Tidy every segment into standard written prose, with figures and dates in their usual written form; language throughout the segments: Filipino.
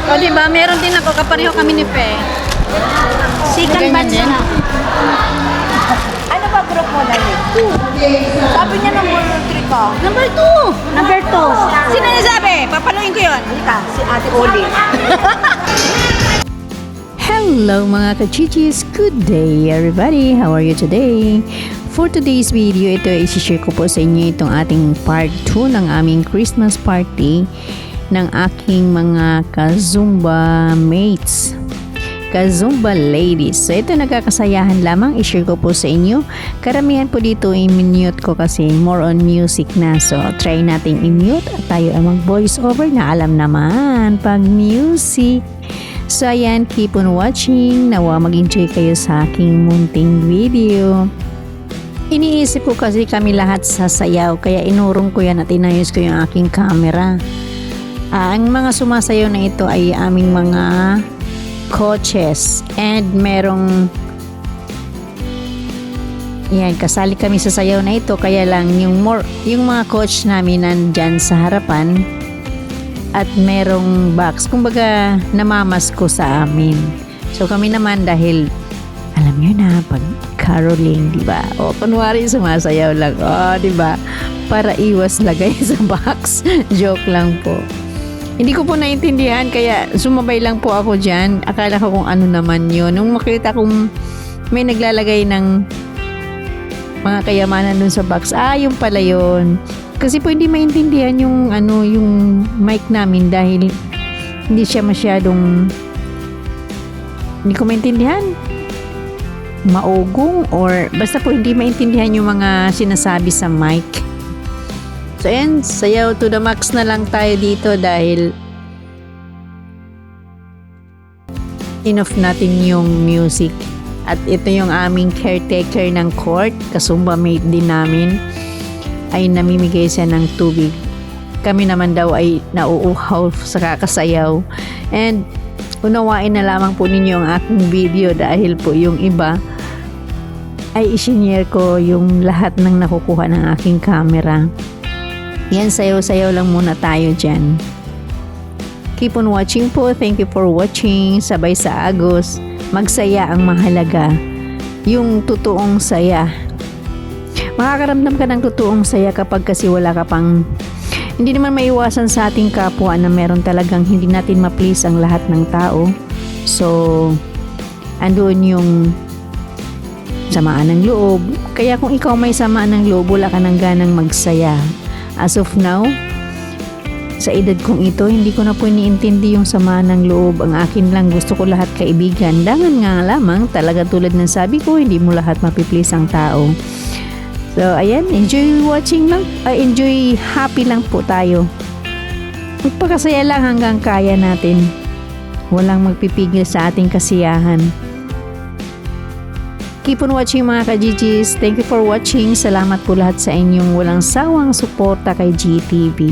O diba, meron din ako, kapareho kami ni Pe. Second batch na. Ano ba group mo na Sabi niya number 3 ka. Number 2! Number 2. Sino nasabi? Papaluin ko yun. Halika, si Ate Oli. Hello mga kachichis! Good day everybody! How are you today? For today's video, ito ay isi-share ko po sa inyo itong ating part 2 ng aming Christmas party ng aking mga ka-Zumba mates. Ka-Zumba ladies. So ito nagkakasayahan lamang, i-share ko po sa inyo. Karamihan po dito i-mute ko kasi more on music na. So try nating i-mute at tayo ay mag-voice over na alam naman pag music. So ayan, keep on watching. Nawa mag-enjoy kayo sa aking munting video. Iniisip ko kasi kami lahat sasayaw kaya inurong ko yan at inayos ko yung aking camera. Ang mga sumasayaw na ito ay aming mga coaches and merong yan, kasali kami sa sayaw na ito kaya lang yung mga coach namin nandyan sa harapan at merong box, kumbaga namamas ko sa amin. So kami naman dahil alam nyo na pag caroling, di ba? O kunwari sumasayaw lang, di ba? Para iwas lagay sa box. Joke lang po. Hindi ko po naintindihan kaya sumabay lang po ako dyan. Akala ko kung ano naman yun. Nung makita kong may naglalagay ng mga kayamanan dun sa box, yung pala yun. Kasi po hindi maintindihan yung yung mic namin dahil hindi siya masyadong hindi ko maintindihan. Maugong or basta po hindi maintindihan yung mga sinasabi sa mic. So ayan, sayaw to the max na lang tayo dito dahil enough natin yung music. At ito yung aming caretaker ng court, kasumba mate din namin, ay namimigay siya ng tubig. Kami naman daw ay nauuhaw sa kakasayaw. And unawain na lamang po ninyo ang aking video dahil po yung iba ay isinare ko yung lahat ng nakukuha ng aking camera. Yan, sayaw-sayaw lang muna tayo dyan. Keep on watching po. Thank you for watching. Sabay sa Agos. Magsaya ang mahalaga. Yung totoong saya. Makakaramdam ka ng totoong saya kapag kasi wala ka pang hindi naman maiwasan sa ating kapwa na meron talagang hindi natin ma-please ang lahat ng tao. So, andoon yung samaan ng loob. Kaya kung ikaw may samaan ng loob, wala ka nang ganang magsaya. As of now, sa edad kong ito, hindi ko na po iniintindi yung samaan ng loob. Ang akin lang, gusto ko lahat kaibigan. Dangan nga lamang, talaga tulad ng sabi ko, hindi mo lahat mapiplease ang tao. So, ayan, enjoy watching lang. Enjoy, happy lang po tayo. Magpakasaya lang hanggang kaya natin. Walang magpipigil sa ating kasiyahan. Keep on watching mga ka-GGs. Thank you for watching. Salamat po lahat sa inyong walang sawang suporta kay GTV.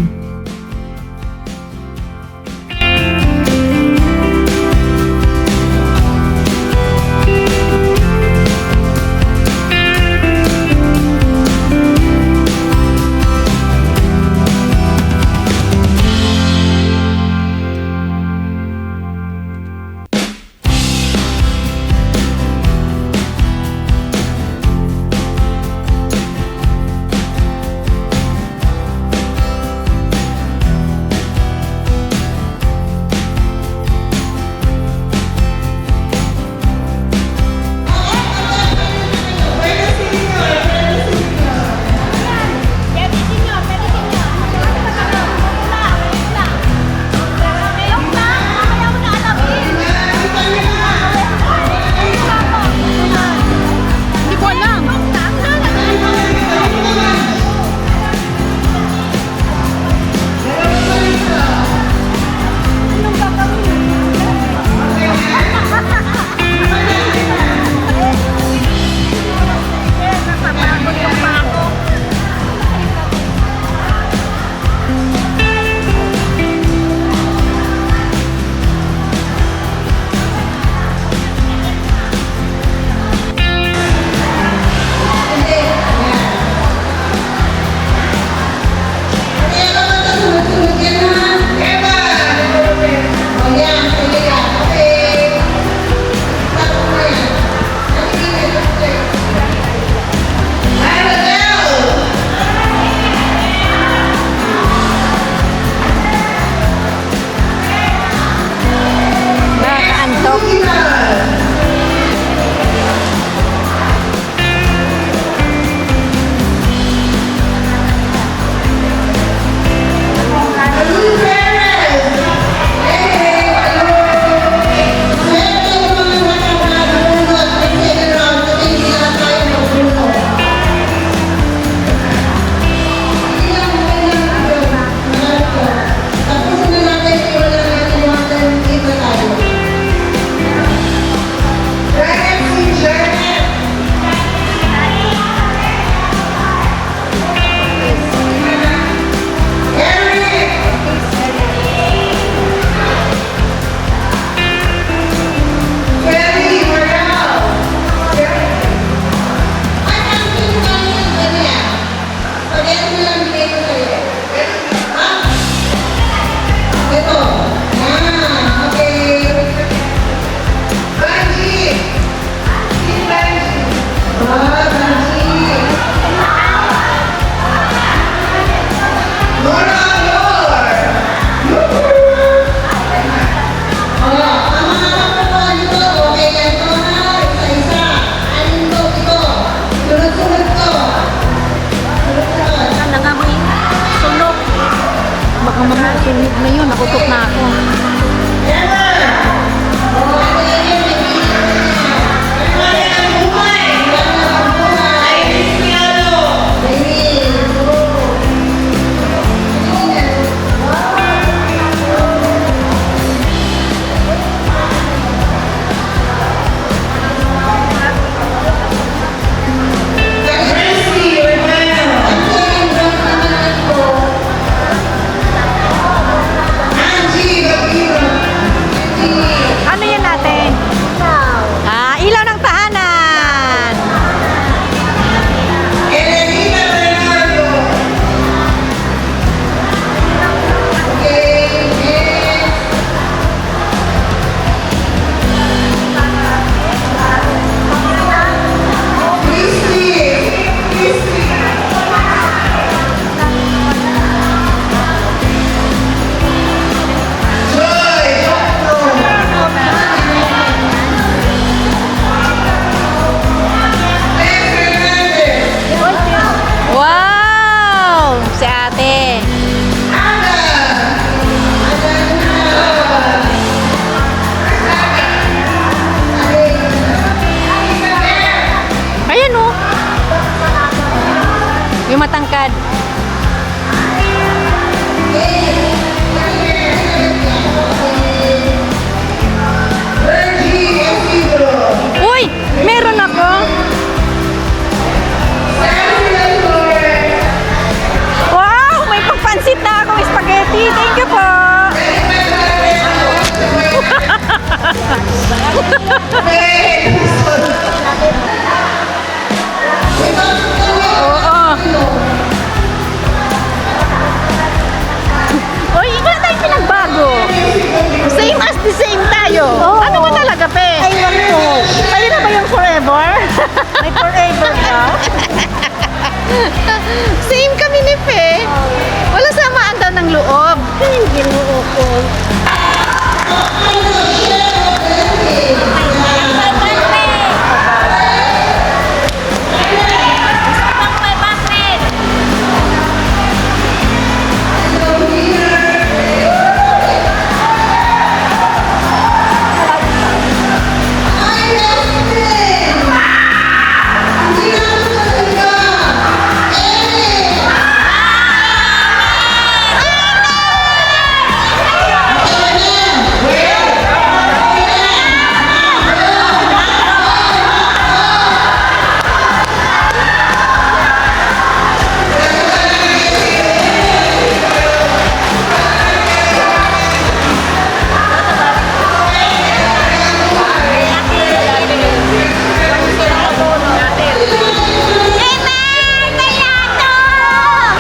Nangamoy sunog. Baka mamaya sunog na yun, nakutok na ako. Ano yan natin? Ilaw ng tahanan. Wow! Si ate. Ayan o. Yung matangkad. Uy! Meron ako. Wow! May pagpansit na akong spaghetti. Thank you po. Oo. Uy, wala tayong pinagbago. Same as the same tayo. Ano ba talaga, pe? Aywan ko. Sa'yo na ba yung forever? May forever ka. Same kami ni Fe. Wala samaan daw ng loob. Hindi mo ako.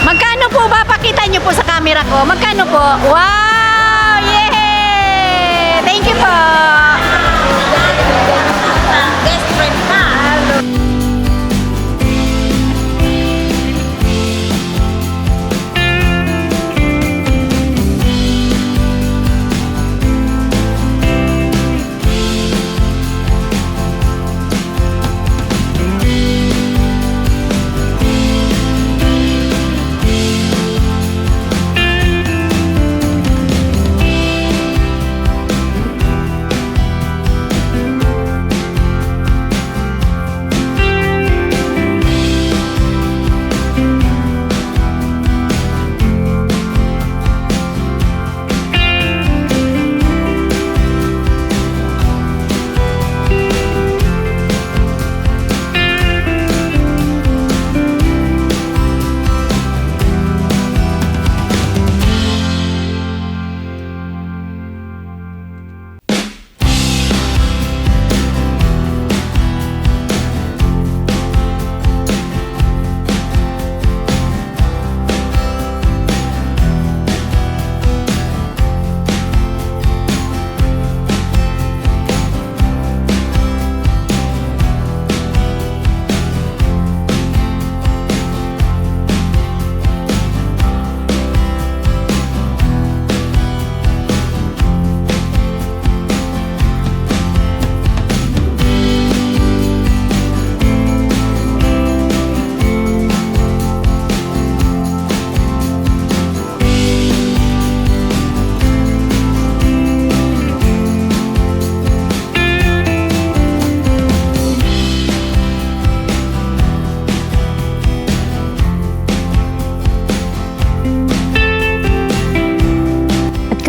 Magkano po ba? Pakita niyo po sa camera ko. Magkano po? Wow! Yay! Thank you po. Best friend ka.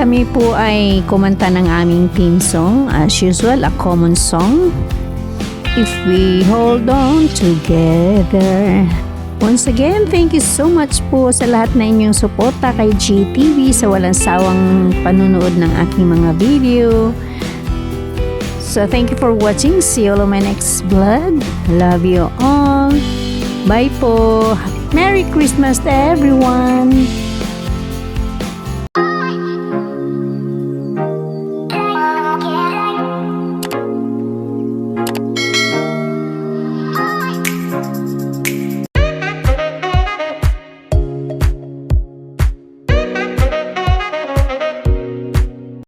kami po ay kumanta ng aming theme song. As usual, a common song. If we hold on together. Once again, thank you so much po sa lahat na inyong suporta kay GTV sa walang sawang panunood ng aking mga video. So thank you for watching. See you on my next vlog. Love you all. Bye po. Merry Christmas to everyone.